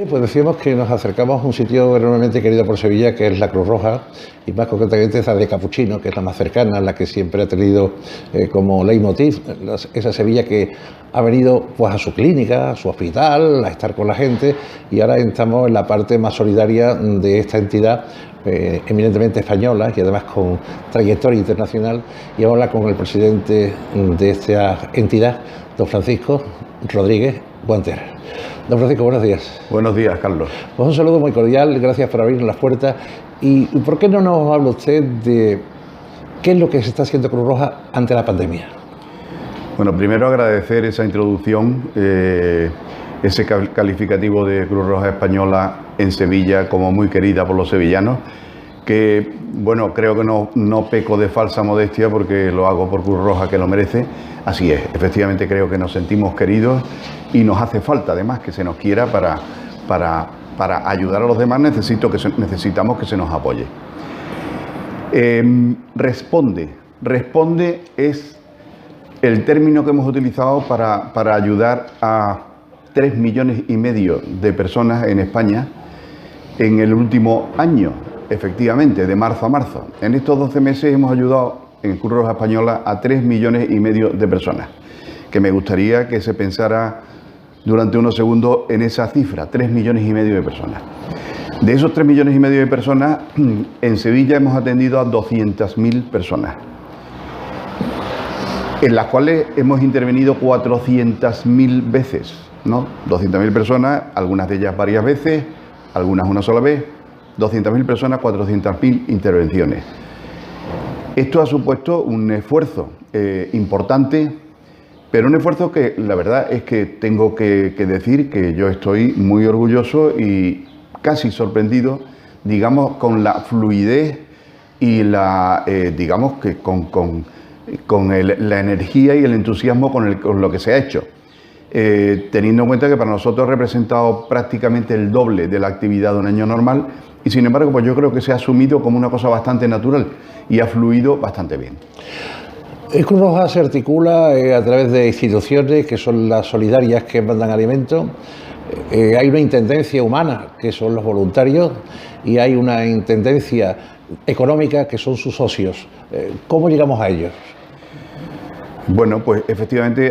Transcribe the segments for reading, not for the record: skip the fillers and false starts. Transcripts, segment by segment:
Pues decíamos que nos acercamos a un sitio enormemente querido por Sevilla, que es la Cruz Roja, y más concretamente esa de Capuchino, que es la más cercana, la que siempre ha tenido como leitmotiv, esa Sevilla que ha venido pues a su clínica, a su hospital, a estar con la gente, y ahora estamos en la parte más solidaria de esta entidad, eminentemente española y además con trayectoria internacional, y vamos a hablar con el presidente de esta entidad, don Francisco Rodríguez Guantera. Don Francisco, buenos días. Buenos días, Carlos. Pues un saludo muy cordial, gracias por abrirnos las puertas. ¿Y por qué no nos habla usted de qué es lo que se está haciendo Cruz Roja ante la pandemia? Bueno, primero agradecer esa introducción, ese calificativo de Cruz Roja Española en Sevilla como muy querida por los sevillanos, que, bueno, creo que no peco de falsa modestia porque lo hago por Cruz Roja, que lo merece. Así es, efectivamente creo que nos sentimos queridos y nos hace falta además que se nos quiera para ayudar a los demás. Necesitamos que se nos apoye. Responde es el término que hemos utilizado para ayudar a 3,5 millones de personas en España en el último año, efectivamente, de marzo a marzo. En estos 12 meses hemos ayudado en Cruz Roja Española a 3,5 millones de personas, que me gustaría que se pensara durante unos segundos en esa cifra, 3,5 millones de personas. De esos 3,5 millones de personas, en Sevilla hemos atendido a 200.000 personas, en las cuales hemos intervenido 400.000 veces, ¿no? 200.000 personas, algunas de ellas varias veces, algunas una sola vez, 200.000 personas, 400.000 intervenciones. Esto ha supuesto un esfuerzo importante, pero un esfuerzo que la verdad es que tengo que decir que yo estoy muy orgulloso y casi sorprendido, digamos, con la fluidez y digamos que con la energía y el entusiasmo con lo que se ha hecho. Teniendo en cuenta que para nosotros ha representado prácticamente el doble de la actividad de un año normal y sin embargo pues yo creo que se ha asumido como una cosa bastante natural y ha fluido bastante bien. Cruz Roja se articula a través de instituciones que son las solidarias que mandan alimentos. Hay una intendencia humana que son los voluntarios y hay una intendencia económica que son sus socios. ¿Cómo llegamos a ellos? Bueno, pues efectivamente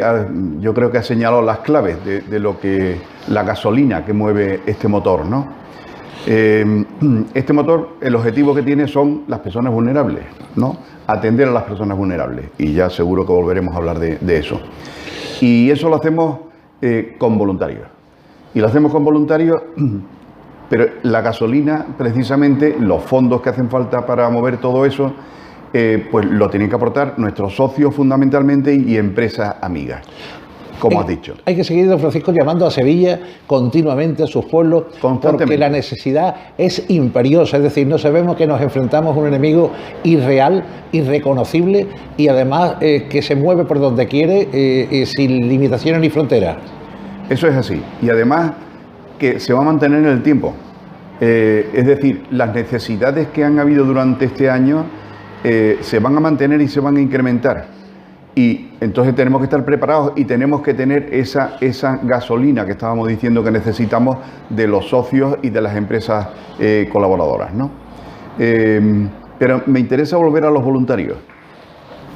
yo creo que ha señalado las claves de lo que la gasolina que mueve este motor, ¿no? Este motor, el objetivo que tiene son las personas vulnerables, ¿no? Atender a las personas vulnerables, y ya seguro que volveremos a hablar de eso. Y eso lo hacemos con voluntarios. Y lo hacemos con voluntarios, pero la gasolina, precisamente, los fondos que hacen falta para mover todo eso, pues lo tienen que aportar nuestros socios fundamentalmente y empresas amigas, como has dicho. Hay que seguir, don Francisco, llamando a Sevilla continuamente, a sus pueblos, porque la necesidad es imperiosa. Es decir, no sabemos que nos enfrentamos a un enemigo irreal, irreconocible y además que se mueve por donde quiere, sin limitaciones ni fronteras. Eso es así. Y además que se va a mantener en el tiempo. Es decir, las necesidades que han habido durante este año se van a mantener y se van a incrementar. Y entonces tenemos que estar preparados y tenemos que tener esa gasolina que estábamos diciendo que necesitamos de los socios y de las empresas colaboradoras, ¿no? Pero me interesa volver a los voluntarios.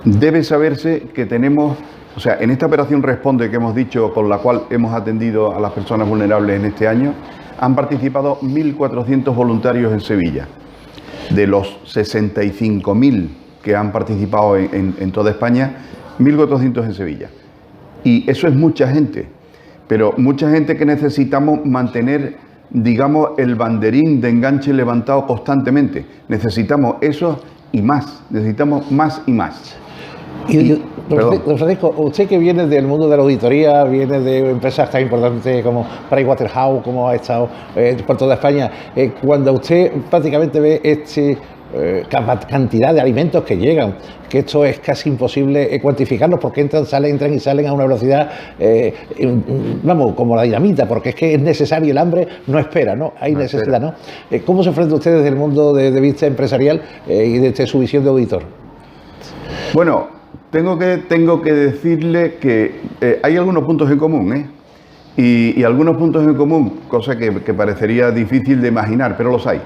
Debe saberse que tenemos, o sea, en esta operación Responde que hemos dicho, con la cual hemos atendido a las personas vulnerables en este año, han participado 1.400 voluntarios en Sevilla. De los 65.000 que han participado en toda España, 1.400 en Sevilla. Y eso es mucha gente, pero mucha gente que necesitamos mantener, digamos, el banderín de enganche levantado constantemente. Necesitamos eso y más, necesitamos más y más. Don Francisco, usted que viene del mundo de la auditoría, viene de empresas tan importantes como Pricewaterhouse, como ha estado por toda España, cuando usted prácticamente ve cantidad de alimentos que llegan, que esto es casi imposible cuantificarlos porque entran y salen a una velocidad, vamos, como la dinamita, porque es que es necesario, el hambre no espera, ¿no? Hay necesidad, ¿no? ¿Cómo se enfrenta usted desde el mundo de vista empresarial y desde su visión de auditor? Bueno, tengo que decirle que hay algunos puntos en común, y algunos puntos en común, cosa que parecería difícil de imaginar, pero los hay.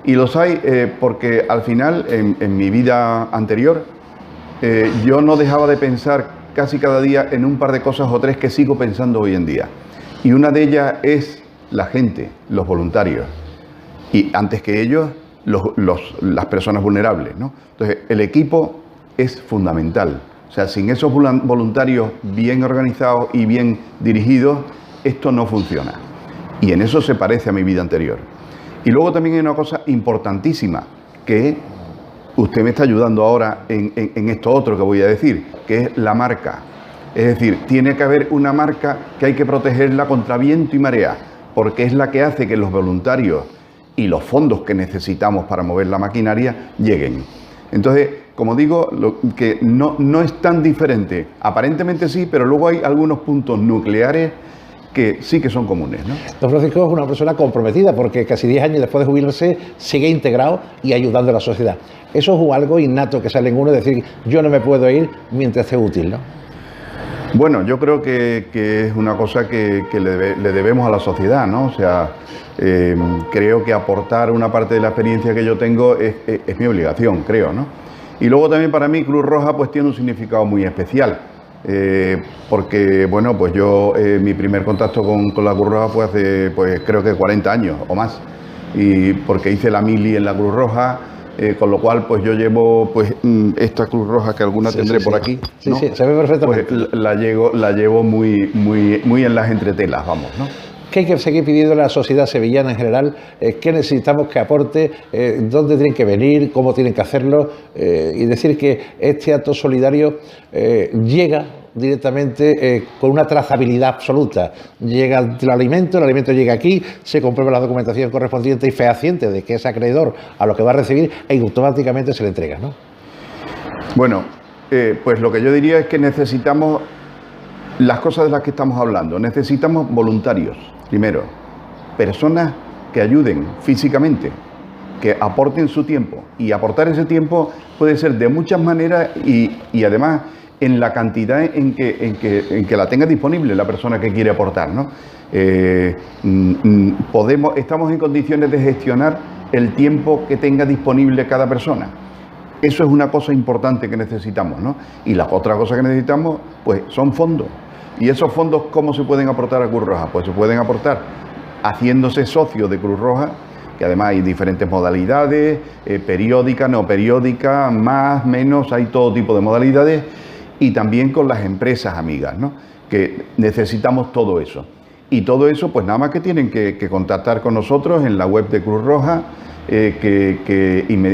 Y los hay porque al final, en mi vida anterior, yo no dejaba de pensar casi cada día en un par de cosas o tres que sigo pensando hoy en día. Y una de ellas es la gente, los voluntarios. Y antes que ellos, las personas vulnerables, ¿no? Entonces, el equipo es fundamental. O sea, sin esos voluntarios bien organizados y bien dirigidos, esto no funciona. Y en eso se parece a mi vida anterior. Y luego también hay una cosa importantísima, que usted me está ayudando ahora en esto otro que voy a decir, que es la marca. Es decir, tiene que haber una marca que hay que protegerla contra viento y marea, porque es la que hace que los voluntarios y los fondos que necesitamos para mover la maquinaria lleguen. Entonces, como digo, que no es tan diferente. Aparentemente sí, pero luego hay algunos puntos nucleares que sí que son comunes, ¿no? Don Francisco es una persona comprometida porque casi 10 años después de jubilarse sigue integrado y ayudando a la sociedad. Eso es algo innato que sale en uno, decir, yo no me puedo ir mientras esté útil, ¿no? Bueno, yo creo que es una cosa que le debemos a la sociedad, ¿no? O sea, creo que aportar una parte de la experiencia que yo tengo es mi obligación, creo, ¿no? Y luego también para mí Cruz Roja pues tiene un significado muy especial. Porque, bueno, pues yo, mi primer contacto con la Cruz Roja fue hace, pues creo que 40 años o más, y porque hice la mili en la Cruz Roja, con lo cual, pues yo llevo, pues, esta Cruz Roja que alguna tendré por aquí, sí, ¿no? Sí, se ve perfectamente. Pues la llevo muy en las entretelas, vamos, ¿no? ¿Qué hay que seguir pidiendo a la sociedad sevillana en general? ¿Qué necesitamos que aporte? ¿Dónde tienen que venir? ¿Cómo tienen que hacerlo? Y decir que este acto solidario llega directamente con una trazabilidad absoluta. Llega el alimento llega aquí, se comprueba la documentación correspondiente y fehaciente de que es acreedor a lo que va a recibir e automáticamente se le entrega, ¿no? Bueno, pues lo que yo diría es que necesitamos las cosas de las que estamos hablando. Necesitamos voluntarios, primero, personas que ayuden físicamente, que aporten su tiempo. Y aportar ese tiempo puede ser de muchas maneras y además en la cantidad en que la tenga disponible la persona que quiere aportar, ¿no? Estamos en condiciones de gestionar el tiempo que tenga disponible cada persona. Eso es una cosa importante que necesitamos, ¿no? Y la otra cosa que necesitamos, pues, son fondos. ¿Y esos fondos cómo se pueden aportar a Cruz Roja? Pues se pueden aportar haciéndose socio de Cruz Roja, que además hay diferentes modalidades, periódica, no periódica, más, menos, hay todo tipo de modalidades, y también con las empresas amigas, ¿no? Que necesitamos todo eso. Y todo eso, pues nada más que tienen que contactar con nosotros en la web de Cruz Roja,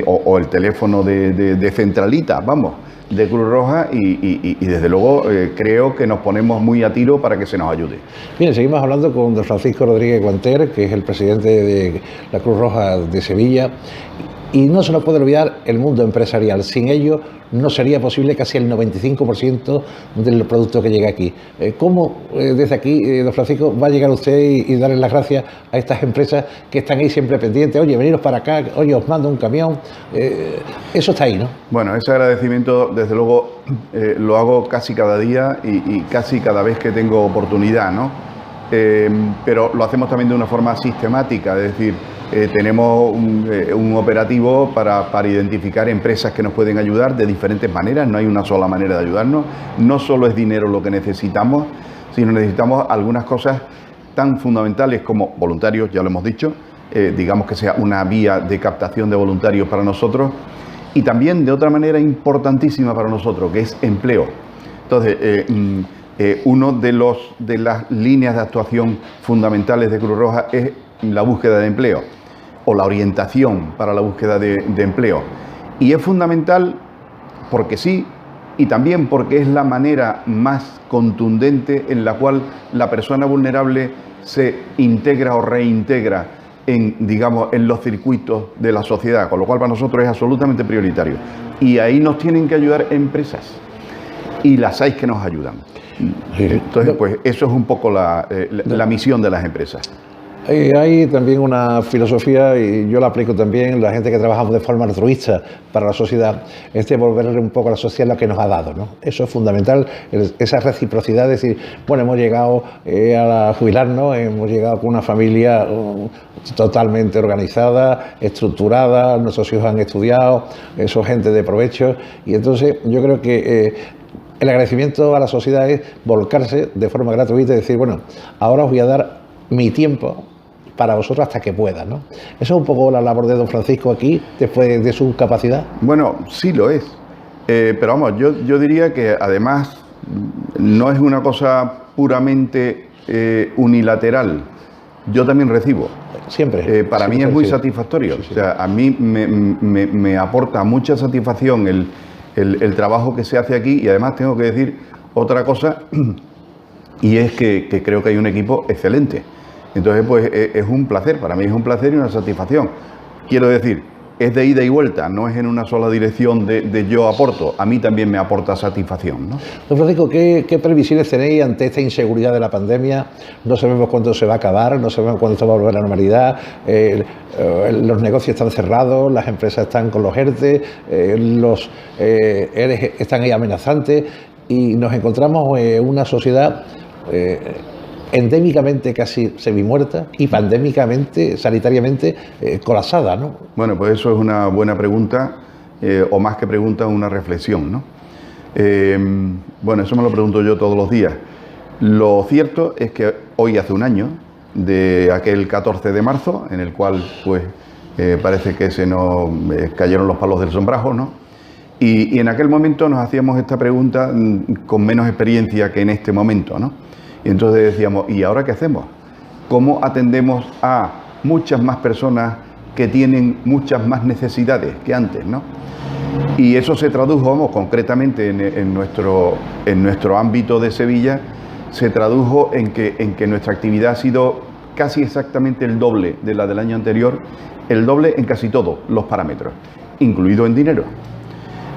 o el teléfono de centralita, vamos, de Cruz Roja, y desde luego creo que nos ponemos muy a tiro para que se nos ayude. Bien, seguimos hablando con don Francisco Rodríguez Guanter, que es el presidente de la Cruz Roja de Sevilla. Y no se nos puede olvidar el mundo empresarial. Sin ello no sería posible casi el 95% del producto que llega aquí. ¿Cómo desde aquí, don Francisco, va a llegar usted y darle las gracias a estas empresas que están ahí siempre pendientes? Oye, veniros para acá, oye, os mando un camión. Eso está ahí, ¿no? Bueno, ese agradecimiento, desde luego, lo hago casi cada día y casi cada vez que tengo oportunidad, ¿no? Pero lo hacemos también de una forma sistemática, es decir, tenemos un operativo para identificar empresas que nos pueden ayudar de diferentes maneras. No hay una sola manera de ayudarnos. No solo es dinero lo que necesitamos, sino necesitamos algunas cosas tan fundamentales como voluntarios, ya lo hemos dicho, digamos que sea una vía de captación de voluntarios para nosotros, y también de otra manera importantísima para nosotros, que es empleo. Entonces, uno de las líneas de actuación fundamentales de Cruz Roja es la búsqueda de empleo, o la orientación para la búsqueda de empleo. Y es fundamental porque sí, y también porque es la manera más contundente en la cual la persona vulnerable se integra o reintegra en los circuitos de la sociedad, con lo cual para nosotros es absolutamente prioritario. Y ahí nos tienen que ayudar empresas, y las hay que nos ayudan. Entonces, pues eso es un poco la misión de las empresas. Hay también una filosofía, y yo la aplico también, la gente que trabajamos de forma altruista para la sociedad, es devolverle un poco a la sociedad lo que nos ha dado, ¿no? Eso es fundamental, esa reciprocidad, es decir, bueno, hemos llegado a jubilarnos, hemos llegado con una familia totalmente organizada, estructurada, nuestros hijos han estudiado, son gente de provecho, y entonces yo creo que el agradecimiento a la sociedad es volcarse de forma gratuita y decir, bueno, ahora os voy a dar mi tiempo para vosotros hasta que pueda, ¿no? Eso es un poco la labor de don Francisco aquí, después de su capacidad. Bueno, sí lo es. Pero vamos, yo diría que además no es una cosa puramente unilateral. Yo también recibo. Siempre. Para mí es muy satisfactorio. Sí, sí. O sea, a mí me aporta mucha satisfacción el trabajo que se hace aquí, y además tengo que decir otra cosa, y es que creo que hay un equipo excelente. Entonces, pues es un placer, para mí es un placer y una satisfacción. Quiero decir, es de ida y vuelta, no es en una sola dirección de yo aporto, a mí también me aporta satisfacción, ¿no? Don Francisco, ¿qué previsiones tenéis ante esta inseguridad de la pandemia? No sabemos cuándo se va a acabar, no sabemos cuándo se va a volver a la normalidad, los negocios están cerrados, las empresas están con los ERTE, los ERE están ahí amenazantes, y nos encontramos en una sociedad endémicamente casi semimuerta y pandémicamente, sanitariamente colapsada, ¿no? Bueno, pues eso es una buena pregunta, o más que pregunta, una reflexión, ¿no? Bueno, eso me lo pregunto yo todos los días. Lo cierto es que hoy hace un año de aquel 14 de marzo, en el cual pues parece que se nos cayeron los palos del sombrajo, ¿no? Y en aquel momento nos hacíamos esta pregunta con menos experiencia que en este momento, ¿no? Y entonces decíamos, ¿y ahora qué hacemos? ¿Cómo atendemos a muchas más personas que tienen muchas más necesidades que antes, ¿no? Y eso se tradujo, vamos, concretamente en nuestro ámbito de Sevilla, se tradujo en que nuestra actividad ha sido casi exactamente el doble de la del año anterior, el doble en casi todos los parámetros, incluido en dinero.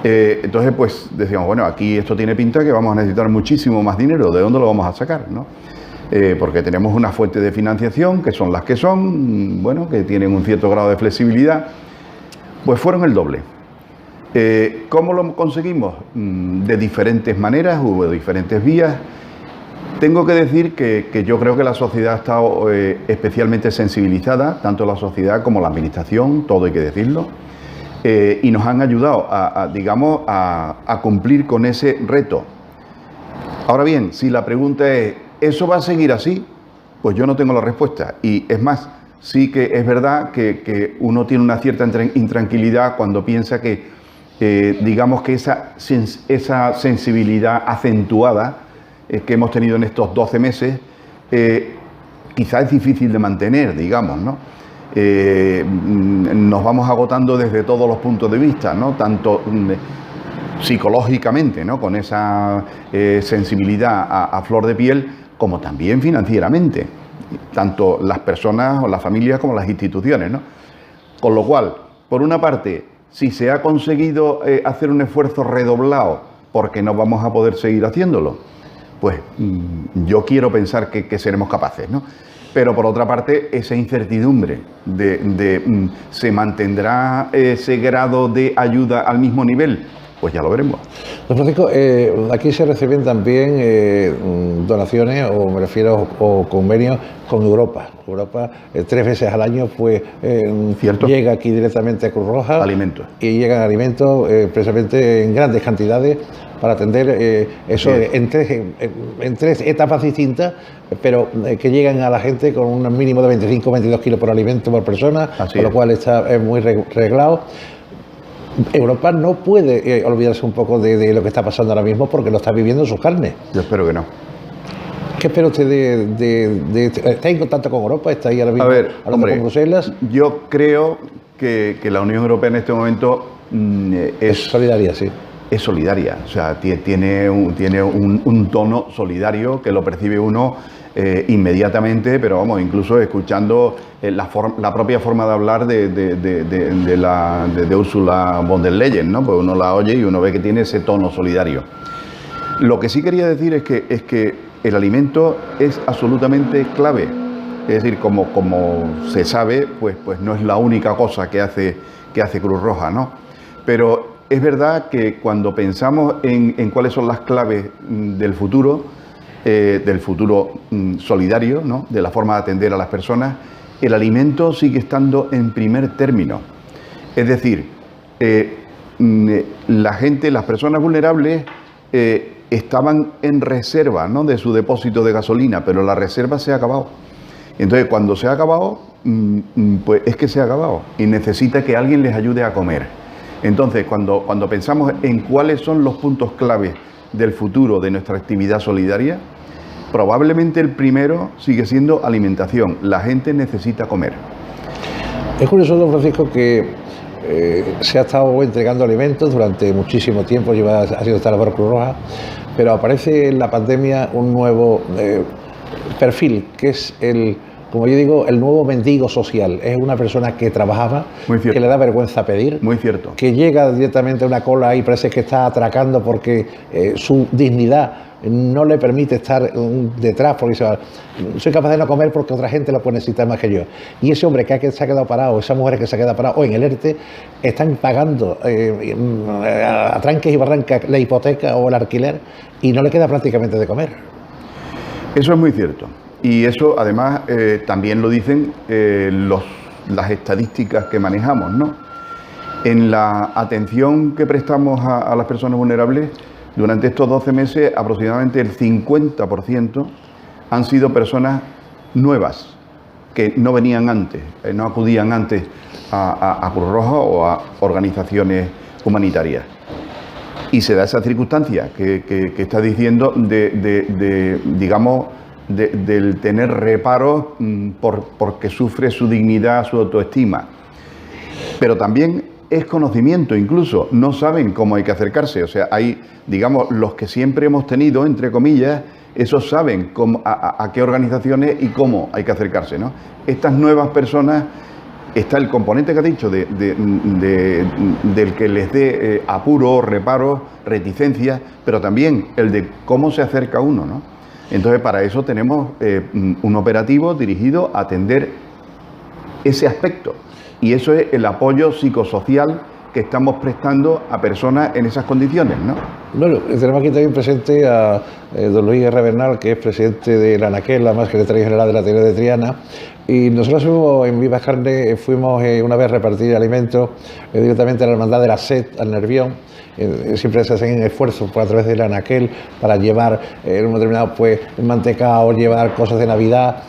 Entonces, pues decíamos, bueno, aquí esto tiene pinta que vamos a necesitar muchísimo más dinero. ¿De dónde lo vamos a sacar, no? Porque tenemos una fuente de financiación que son las que son, bueno, que tienen un cierto grado de flexibilidad. Pues fueron el doble. ¿Cómo lo conseguimos? De diferentes maneras, hubo diferentes vías. Tengo que decir que yo creo que la sociedad ha estado especialmente sensibilizada, tanto la sociedad como la administración, todo hay que decirlo. Y nos han ayudado a cumplir con ese reto. Ahora bien, si la pregunta es, ¿eso va a seguir así? Pues yo no tengo la respuesta. Y es más, sí que es verdad que uno tiene una cierta intranquilidad cuando piensa que, digamos que esa sensibilidad acentuada que hemos tenido en estos 12 meses, quizás es difícil de mantener, digamos, ¿no? Nos vamos agotando desde todos los puntos de vista, ¿no? Tanto psicológicamente, ¿no? Con esa sensibilidad a flor de piel, como también financieramente, tanto las personas o las familias como las instituciones, ¿no? Con lo cual, por una parte, si se ha conseguido hacer un esfuerzo redoblado porque no vamos a poder seguir haciéndolo, pues yo quiero pensar que seremos capaces, ¿no? Pero por otra parte, esa incertidumbre de ¿se mantendrá ese grado de ayuda al mismo nivel? Pues ya lo veremos. Don Francisco, aquí se reciben también donaciones, o me refiero, o convenios con Europa. Europa 3 veces al año pues llega aquí directamente a Cruz Roja. Alimentos. Y llegan alimentos precisamente en grandes cantidades para atender eso en tres etapas distintas, pero que llegan a la gente con un mínimo de 25 o 22 kilos por alimento por persona, con lo cual está muy reglado. Europa no puede olvidarse un poco de lo que está pasando ahora mismo, porque lo está viviendo en sus carnes. Yo espero que no. ¿Qué espera usted ¿está en contacto con Europa? ¿Está ahí ahora mismo hablando con Bruselas? Yo creo que la Unión Europea en este momento es solidaria, sí. Es solidaria, o sea, tiene un tono solidario que lo percibe uno inmediatamente, pero vamos, incluso escuchando la propia forma de hablar de Ursula von der Leyen, ¿no? Pues uno la oye y uno ve que tiene ese tono solidario. Lo que sí quería decir es que el alimento es absolutamente clave, Es decir, como se sabe, pues no es la única cosa que hace Cruz Roja, ¿no? Pero es verdad que cuando pensamos en cuáles son las claves del futuro solidario, ¿no? De la forma de atender a las personas, el alimento sigue estando en primer término. Es decir, la gente, las personas vulnerables estaban en reserva, ¿no? De su depósito de gasolina, pero la reserva se ha acabado. Entonces, cuando se ha acabado, pues es que se ha acabado y necesita que alguien les ayude a comer. Entonces, cuando pensamos en cuáles son los puntos clave del futuro de nuestra actividad solidaria, probablemente el primero sigue siendo alimentación. La gente necesita comer. Es curioso, don Francisco, que se ha estado entregando alimentos durante muchísimo tiempo, ha sido esta labor Cruz Roja, pero aparece en la pandemia un nuevo perfil, que es como yo digo, el nuevo mendigo social. Es una persona que trabajaba, que le da vergüenza pedir, muy cierto, que llega directamente a una cola y parece que está atracando porque su dignidad no le permite estar detrás, porque soy capaz de no comer porque otra gente lo puede necesitar más que yo. Y ese hombre que se ha quedado parado, esas mujeres que se ha quedado parado, o en el ERTE, están pagando a tranques y barrancas la hipoteca o el alquiler y no le queda prácticamente de comer. Eso es muy cierto. Y eso, además, también lo dicen las estadísticas que manejamos, ¿no? En la atención que prestamos a las personas vulnerables, durante estos 12 meses, aproximadamente el 50% han sido personas nuevas, que no venían antes, no acudían antes a Cruz Roja o a organizaciones humanitarias. Y se da esa circunstancia que está diciendo digamos, del tener reparos porque sufre su dignidad, su autoestima. Pero también es conocimiento, incluso no saben cómo hay que acercarse. O sea, hay, digamos, los que siempre hemos tenido, entre comillas, esos saben a qué organizaciones y cómo hay que acercarse, ¿no? Estas nuevas personas, está el componente que ha dicho del que les dé apuro, reparo, reticencia, pero también el de cómo se acerca uno, ¿no? Entonces, para eso tenemos un operativo dirigido a atender ese aspecto. Y eso es el apoyo psicosocial que estamos prestando a personas en esas condiciones, ¿no? Bueno, tenemos aquí también presente a don Luis R. Bernal, que es presidente de la ANAQUEL, la más secretario general de la Ateneo de Triana. Y nosotros en Vivas Carnes fuimos una vez a repartir alimentos directamente a la Hermandad de la SED, al Nervión. Siempre se hacen esfuerzos a través de la ANAQUEL para llevar en un determinado mantecao, llevar cosas de Navidad.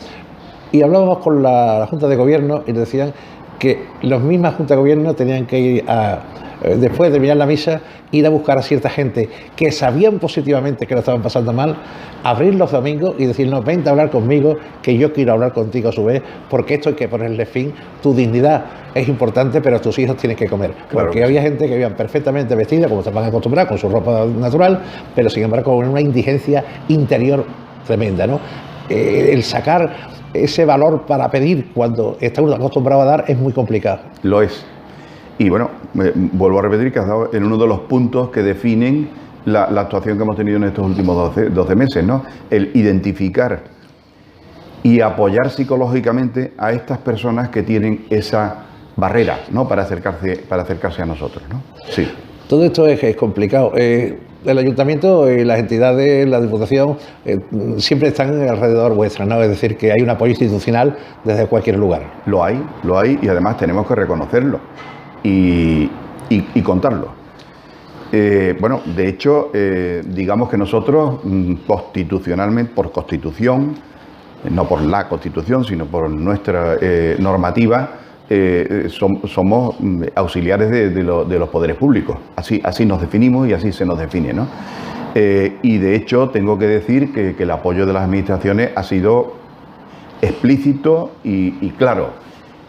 Y hablábamos con la Junta de Gobierno y decían que las mismas Juntas de Gobierno tenían que ir después de terminar la misa, ir a buscar a cierta gente que sabían positivamente que lo estaban pasando mal, abrir los domingos y decirnos: vente a hablar conmigo, que yo quiero hablar contigo a su vez, porque esto hay que ponerle fin. Tu dignidad es importante, pero tus hijos tienen que comer. Claro, porque había gente que iban perfectamente vestida, como estaban acostumbrados, con su ropa natural, pero sin embargo con una indigencia interior tremenda, ¿no? El sacar ese valor para pedir cuando está uno acostumbrado a dar es muy complicado. Lo es. Y bueno, vuelvo a repetir que has dado en uno de los puntos que definen la actuación que hemos tenido en estos últimos 12 meses, ¿no? El identificar y apoyar psicológicamente a estas personas que tienen esa barrera, ¿no? Para acercarse a nosotros, ¿no? Sí. Todo esto es complicado. El ayuntamiento y las entidades, la Diputación, siempre están alrededor vuestra, ¿no? Es decir, que hay un apoyo institucional desde cualquier lugar. Lo hay y además tenemos que reconocerlo y contarlo. Bueno, de hecho, digamos que nosotros constitucionalmente, por Constitución, no por la Constitución, sino por nuestra normativa, somos auxiliares de los poderes públicos. Así nos definimos y así se nos define, ¿no? Y de hecho tengo que decir que el apoyo de las administraciones ha sido explícito y claro.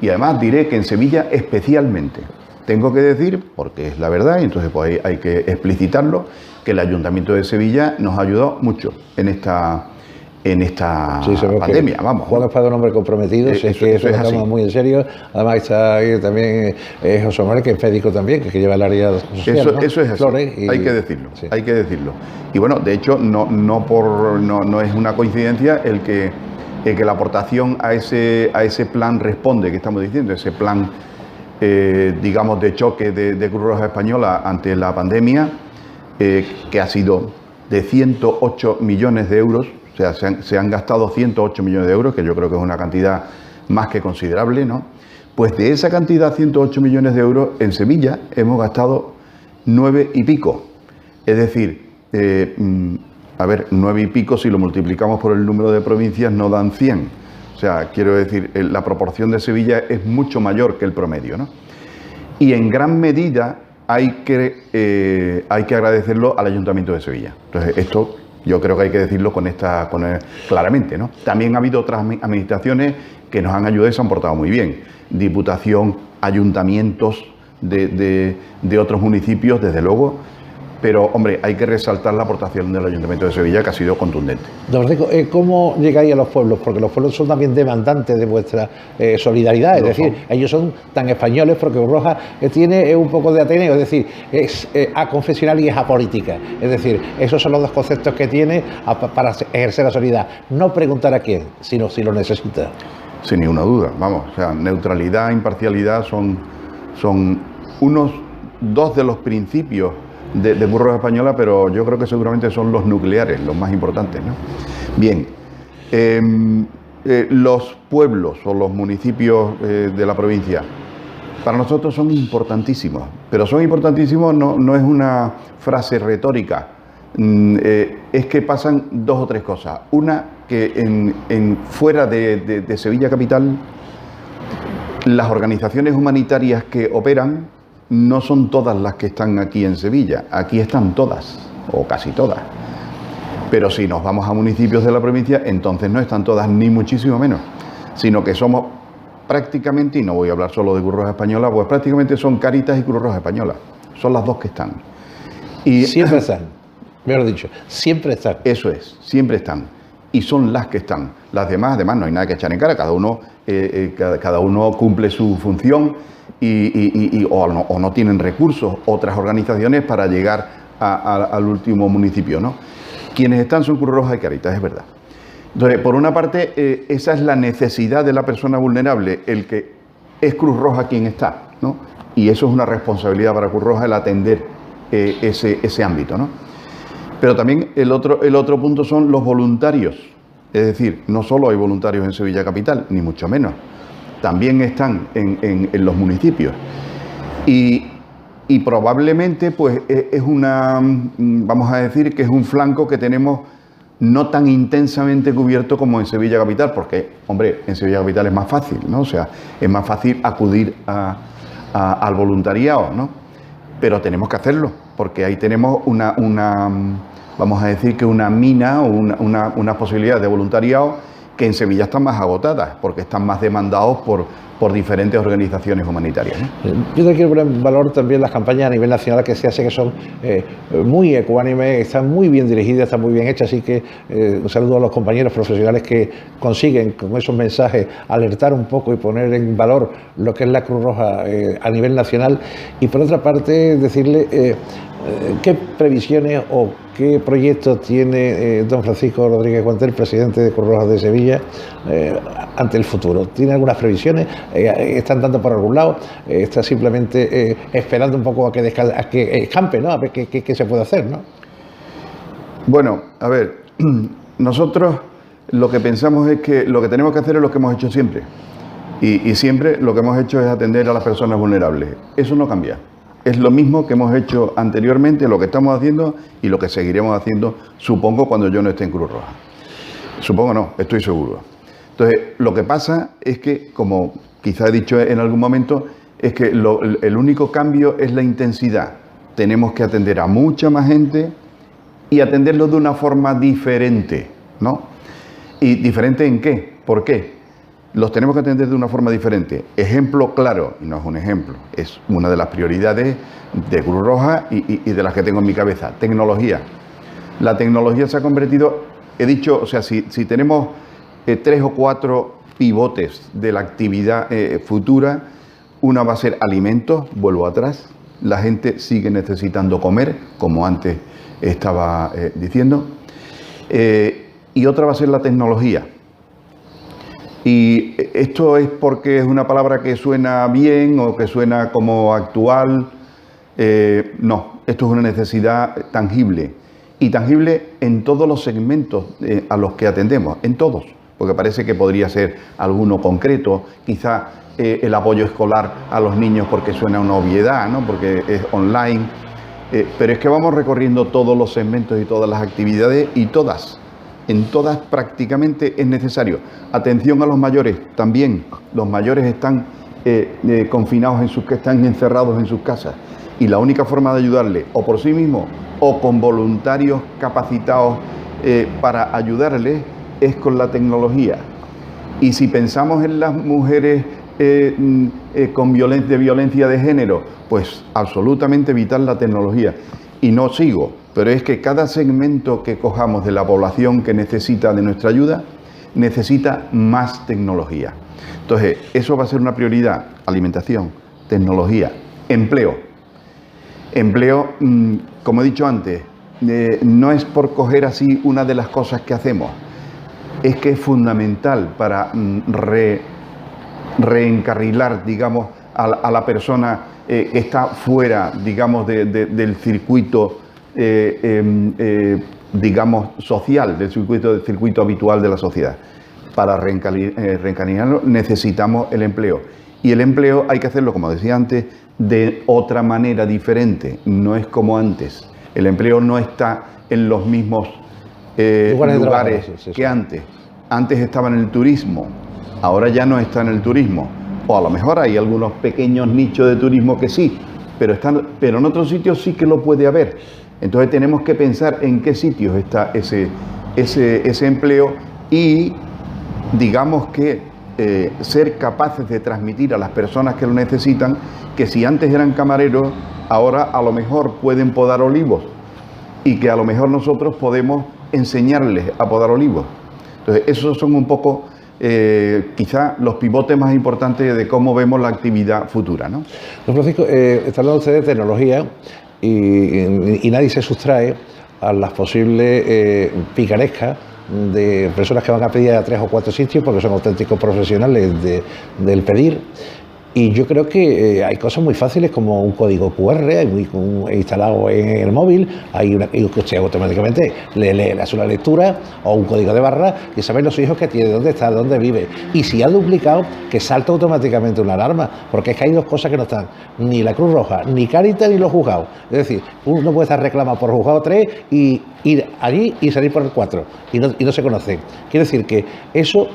Y además diré que en Sevilla especialmente. Tengo que decir, porque es la verdad, y entonces pues hay que explicitarlo, que el Ayuntamiento de Sevilla nos ha ayudado mucho en esta pandemia, vamos. Juan Espada es un hombre comprometido, eso lo tomamos muy en serio. Además está ahí también José Manuel, que es médico también, que lleva el área social, ¿no? Eso es así, hay que decirlo, sí. Hay que decirlo. Y bueno, de hecho, no es una coincidencia el que que la aportación a ese plan responde, que estamos diciendo, ese plan, digamos, de choque de Cruz Roja Española ante la pandemia, que ha sido de 108 millones de euros, o sea, se han gastado 108 millones de euros, que yo creo que es una cantidad más que considerable, ¿no? Pues de esa cantidad, 108 millones de euros, en Sevilla hemos gastado 9 y pico. Es decir, 9 y pico, si lo multiplicamos por el número de provincias, no dan 100. O sea, quiero decir, la proporción de Sevilla es mucho mayor que el promedio, ¿no? Y en gran medida hay que agradecerlo al Ayuntamiento de Sevilla. Entonces, esto yo creo que hay que decirlo claramente, ¿no? También ha habido otras administraciones que nos han ayudado y se han portado muy bien. Diputación, ayuntamientos de otros municipios, desde luego. Pero, hombre, hay que resaltar la aportación del Ayuntamiento de Sevilla, que ha sido contundente. Don Francisco, ¿cómo llegáis a los pueblos? Porque los pueblos son también demandantes de vuestra solidaridad. Es decir, ellos son tan españoles porque Cruz Roja tiene un poco de Ateneo, es decir, es aconfesional y es apolítica. Es decir, esos son los dos conceptos que tiene para ejercer la solidaridad. No preguntar a quién, sino si lo necesita. Sin ninguna duda, vamos. O sea, neutralidad, imparcialidad son dos de los principios de Cruz Roja Española, pero yo creo que seguramente son los nucleares, los más importantes, ¿no? Bien, los pueblos o los municipios de la provincia, para nosotros son importantísimos, pero son importantísimos no es una frase retórica, es que pasan dos o tres cosas. Una, que fuera de Sevilla capital, las organizaciones humanitarias que operan no son todas las que están aquí en Sevilla. Aquí están todas, o casi todas. Pero si nos vamos a municipios de la provincia, entonces no están todas, ni muchísimo menos, sino que somos prácticamente, y no voy a hablar solo de Cruz Roja Española, pues prácticamente son Cáritas y Cruz Roja Española. Son las dos que están. Y siempre están, mejor dicho, siempre están. Eso es, siempre están. Y son las que están. Las demás, además, no hay nada que echar en cara. Cada uno cumple su función o no tienen recursos, otras organizaciones, para llegar al último municipio, ¿no? Quienes están son Cruz Roja y Cáritas, es verdad. Entonces, por una parte, esa es la necesidad de la persona vulnerable, el que es Cruz Roja quien está, ¿no? Y eso es una responsabilidad para Cruz Roja, el atender ese ámbito, ¿no? Pero también el otro punto son los voluntarios. Es decir, no solo hay voluntarios en Sevilla capital, ni mucho menos. También están en los municipios. Y probablemente pues vamos a decir que es un flanco que tenemos no tan intensamente cubierto como en Sevilla capital, porque, hombre, en Sevilla capital es más fácil, ¿no? O sea, es más fácil acudir al voluntariado, ¿no? Pero tenemos que hacerlo, porque ahí tenemos vamos a decir que una mina o una posibilidad de voluntariado que en Sevilla están más agotadas, porque están más demandados por diferentes organizaciones humanitarias, ¿no? Yo te quiero poner en valor también las campañas a nivel nacional que se hace, que son muy ecuánimes, están muy bien dirigidas, están muy bien hechas, así que un saludo a los compañeros profesionales que consiguen con esos mensajes alertar un poco y poner en valor lo que es la Cruz Roja a nivel nacional. Y por otra parte, decirle qué previsiones o qué proyectos tiene don Francisco Rodríguez Guantel, presidente de Cruz Roja de Sevilla, ante el futuro. ¿Tiene algunas previsiones? ¿Están dando por algún lado? ¿Está simplemente esperando un poco a que escampe, ¿no? A ver qué se puede hacer, ¿no? Bueno, a ver, nosotros lo que pensamos es que lo que tenemos que hacer es lo que hemos hecho siempre. Y siempre lo que hemos hecho es atender a las personas vulnerables. Eso no cambia. Es lo mismo que hemos hecho anteriormente, lo que estamos haciendo y lo que seguiremos haciendo, supongo, cuando yo no esté en Cruz Roja. Supongo no, estoy seguro. Entonces, lo que pasa es que, como quizá he dicho en algún momento, es que el único cambio es la intensidad. Tenemos que atender a mucha más gente y atenderlo de una forma diferente, ¿no? ¿Y diferente en qué? ¿Por qué? Los tenemos que atender de una forma diferente. Ejemplo claro, y no es un ejemplo, es una de las prioridades de Cruz Roja y de las que tengo en mi cabeza: tecnología. La tecnología se ha convertido, he dicho, o sea, si tenemos 3 o 4 pivotes de la actividad futura, una va a ser alimentos, vuelvo atrás, la gente sigue necesitando comer, como antes estaba diciendo, y otra va a ser la tecnología. Y esto es porque es una palabra que suena bien o que suena como actual. No, esto es una necesidad tangible. Y tangible en todos los segmentos a los que atendemos, en todos. Porque parece que podría ser alguno concreto, quizá el apoyo escolar a los niños porque suena una obviedad, ¿no? Porque es online. Pero es que vamos recorriendo todos los segmentos y todas las actividades y en todas prácticamente es necesario. Atención a los mayores, también. Los mayores están confinados, están encerrados en sus casas. Y la única forma de ayudarle, o por sí mismo, o con voluntarios capacitados para ayudarles, es con la tecnología. Y si pensamos en las mujeres con violencia de género, pues absolutamente vital la tecnología. Y no sigo, pero es que cada segmento que cojamos de la población que necesita de nuestra ayuda, necesita más tecnología. Entonces, eso va a ser una prioridad: alimentación, tecnología, empleo. Empleo, como he dicho antes, no es por coger así una de las cosas que hacemos, es que es fundamental para reencarrilar, digamos, a la persona que está fuera, digamos, del circuito, digamos, social, del circuito habitual de la sociedad. Para reencarrilarlo necesitamos el empleo. Y el empleo hay que hacerlo, como decía antes, de otra manera diferente, no es como antes. El empleo no está en los mismos lugares que antes. Antes estaba en el turismo, ahora ya no está en el turismo. O a lo mejor hay algunos pequeños nichos de turismo que sí, pero en otros sitios sí que lo puede haber. Entonces tenemos que pensar en qué sitios está ese empleo y, digamos que ser capaces de transmitir a las personas que lo necesitan que si antes eran camareros, ahora a lo mejor pueden podar olivos y que a lo mejor nosotros podemos enseñarles a podar olivos. Entonces, esos son un poco quizá los pivotes más importantes de cómo vemos la actividad futura, ¿no? Don Francisco, está hablando usted de tecnología y nadie se sustrae a las posibles picarescas de personas que van a pedir a 3 o 4 sitios porque son auténticos profesionales del pedir. Y yo creo que hay cosas muy fáciles como un código QR instalado en el móvil, que usted automáticamente le hace una lectura, o un código de barra que saben los hijos que tiene, dónde está, dónde vive. Y si ha duplicado, que salta automáticamente una alarma, porque es que hay dos cosas que no están, ni la Cruz Roja, ni Cáritas, ni los juzgados. Es decir, uno no puede estar reclamado por juzgado 3 y ir allí y salir por el 4, y no se conocen. Quiero decir que eso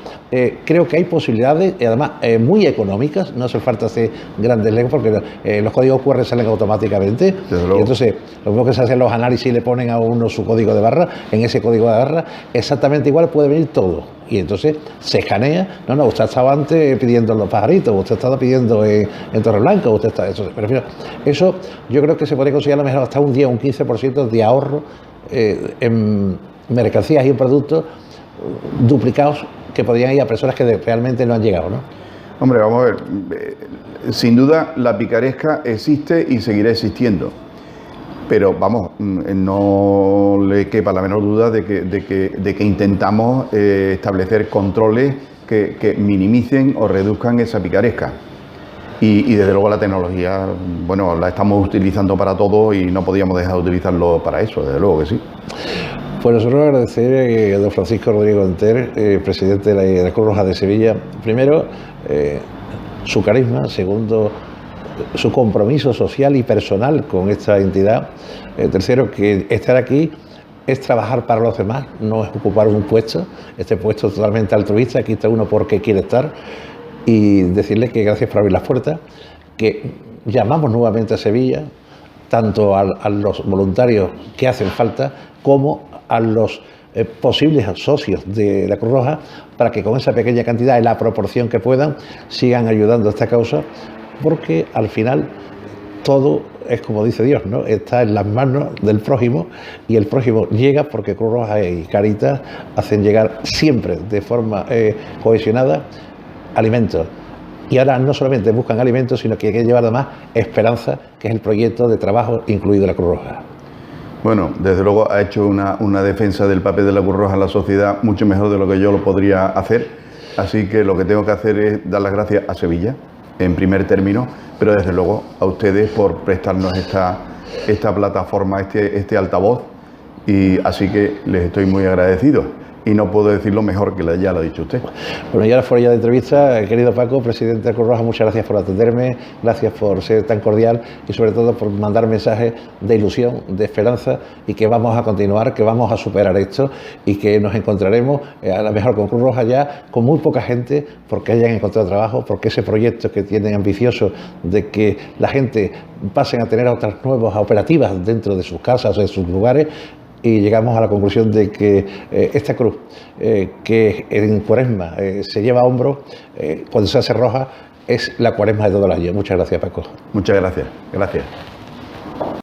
creo que hay posibilidades, y además muy económicas, no hace falta hacer grandes lenguas porque los códigos QR salen automáticamente. Y entonces, lo mismo que se hacen los análisis y le ponen a uno su código de barra, en ese código de barra exactamente igual puede venir todo. Y entonces se escanea. No, usted estaba antes pidiendo los pajaritos, usted estaba pidiendo en Torreblanca, usted está. Eso yo creo que se puede conseguir a lo mejor hasta un 10 o un 15% de ahorro en mercancías y en productos duplicados que podrían ir a personas que realmente no han llegado, ¿no? Hombre, vamos a ver, sin duda la picaresca existe y seguirá existiendo, pero vamos, no le quepa la menor duda de que intentamos establecer controles que minimicen o reduzcan esa picaresca. Y desde luego la tecnología, bueno, la estamos utilizando para todo y no podíamos dejar de utilizarlo para eso, desde luego que sí. Pues nosotros agradecer a don Francisco Rodrigo Enter, presidente de la Cruz Roja de Sevilla, primero su carisma, segundo su compromiso social y personal con esta entidad, tercero que estar aquí es trabajar para los demás, no es ocupar un puesto, este puesto es totalmente altruista, aquí está uno porque quiere estar, y decirles que gracias por abrir las puertas, que llamamos nuevamente a Sevilla, tanto a los voluntarios que hacen falta como a los posibles socios de la Cruz Roja, para que con esa pequeña cantidad, en la proporción que puedan, sigan ayudando a esta causa, porque al final todo es como dice Dios, ¿no? Está en las manos del prójimo, y el prójimo llega porque Cruz Roja y Cáritas hacen llegar siempre de forma cohesionada alimentos. Y ahora no solamente buscan alimentos, sino que hay que llevar además esperanza, que es el proyecto de trabajo incluido la Cruz Roja. Bueno, desde luego ha hecho una defensa del papel de la Cruz Roja en la sociedad mucho mejor de lo que yo lo podría hacer. Así que lo que tengo que hacer es dar las gracias a Sevilla, en primer término, pero desde luego a ustedes por prestarnos esta plataforma, este altavoz, y así que les estoy muy agradecido. Y no puedo decirlo mejor que ya lo ha dicho usted. Bueno, y ahora fuera ya de entrevista, querido Paco, presidente de Cruz Roja, muchas gracias por atenderme, gracias por ser tan cordial y sobre todo por mandar mensajes de ilusión, de esperanza y que vamos a continuar, que vamos a superar esto y que nos encontraremos a lo mejor con Cruz Roja ya con muy poca gente porque hayan encontrado trabajo, porque ese proyecto que tienen ambicioso de que la gente pasen a tener otras nuevas operativas dentro de sus casas o de sus lugares. Y llegamos a la conclusión de que esta cruz, que en Cuaresma se lleva a hombros, cuando se hace roja, es la Cuaresma de todo el año. Muchas gracias, Paco. Muchas gracias. Gracias.